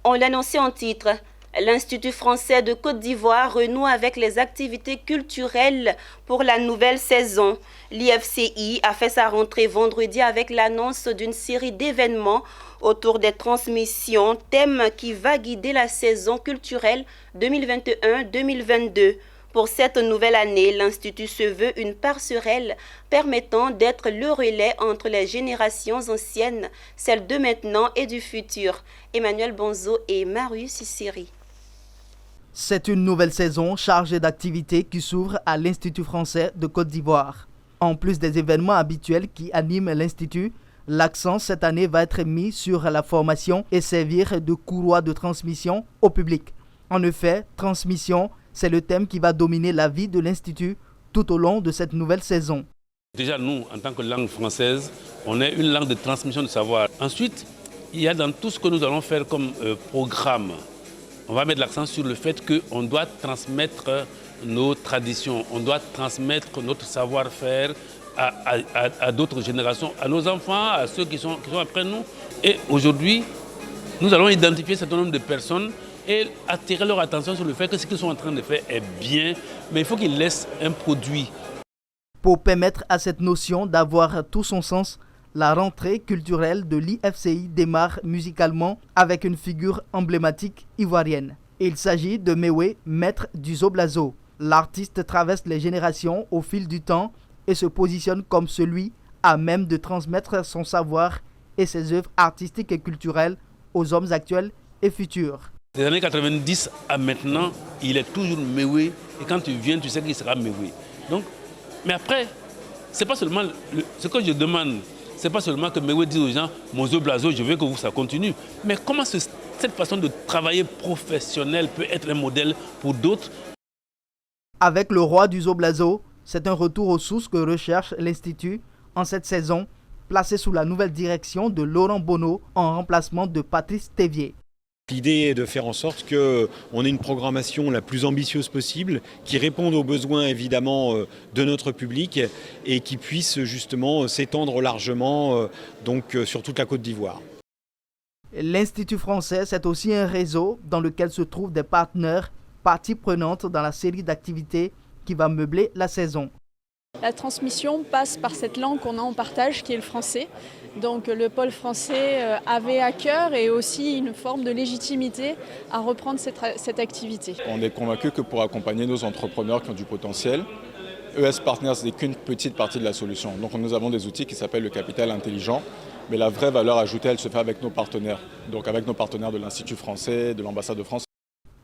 On l'annonçait en titre. L'Institut français de Côte d'Ivoire renoue avec les activités culturelles pour la nouvelle saison. L'IFCI a fait sa rentrée vendredi avec l'annonce d'une série d'événements autour des transmissions, thème qui va guider la saison culturelle 2021-2022. Pour cette nouvelle année, l'Institut se veut une passerelle permettant d'être le relais entre les générations anciennes, celles de maintenant et du futur. Emmanuel Bonzo et Marius Sissiri. C'est une nouvelle saison chargée d'activités qui s'ouvre à l'Institut français de Côte d'Ivoire. En plus des événements habituels qui animent l'Institut, l'accent cette année va être mis sur la formation et servir de courroie de transmission au public. En effet, transmission, c'est le thème qui va dominer la vie de l'Institut tout au long de cette nouvelle saison. Déjà, nous, en tant que langue française, on est une langue de transmission de savoir. Ensuite, il y a dans tout ce que nous allons faire comme programme, on va mettre l'accent sur le fait qu'on doit transmettre nos traditions, on doit transmettre notre savoir-faire à d'autres générations, à nos enfants, à ceux qui sont après nous. Et aujourd'hui, nous allons identifier un certain nombre de personnes et attirer leur attention sur le fait que ce qu'ils sont en train de faire est bien, mais il faut qu'ils laissent un produit. Pour permettre à cette notion d'avoir tout son sens, la rentrée culturelle de l'IFCI démarre musicalement avec une figure emblématique ivoirienne. Il s'agit de Mewe, maître du Zoblazo. L'artiste traverse les générations au fil du temps et se positionne comme celui à même de transmettre son savoir et ses œuvres artistiques et culturelles aux hommes actuels et futurs. Des années 90 à maintenant, il est toujours Mewe et quand tu viens, tu sais qu'il sera Mewe. Donc, mais après, c'est pas seulement ce que je demande. C'est pas seulement que Mewe dise aux gens, mon Zoblazo, je veux que ça continue. Mais comment cette façon de travailler professionnel peut être un modèle pour d'autres? Avec le roi du Zoblazo, c'est un retour aux sources que recherche l'Institut en cette saison, placé sous la nouvelle direction de Laurent Bonneau en remplacement de Patrice Thévier. L'idée est de faire en sorte qu'on ait une programmation la plus ambitieuse possible, qui réponde aux besoins évidemment de notre public et qui puisse justement s'étendre largement sur toute la Côte d'Ivoire. L'Institut français, c'est aussi un réseau dans lequel se trouvent des partenaires, parties prenantes dans la série d'activités qui va meubler la saison. La transmission passe par cette langue qu'on a en partage qui est le français. Donc le pôle français avait à cœur et aussi une forme de légitimité à reprendre cette activité. On est convaincu que pour accompagner nos entrepreneurs qui ont du potentiel, ES Partners n'est qu'une petite partie de la solution. Donc nous avons des outils qui s'appellent le capital intelligent, mais la vraie valeur ajoutée, elle se fait avec nos partenaires. Donc avec nos partenaires de l'Institut français, de l'ambassade de France.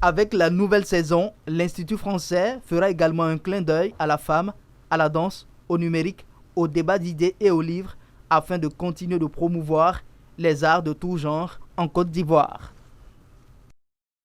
Avec la nouvelle saison, l'Institut français fera également un clin d'œil à la femme, à la danse, au numérique, au débat d'idées et aux livres, afin de continuer de promouvoir les arts de tout genre en Côte d'Ivoire.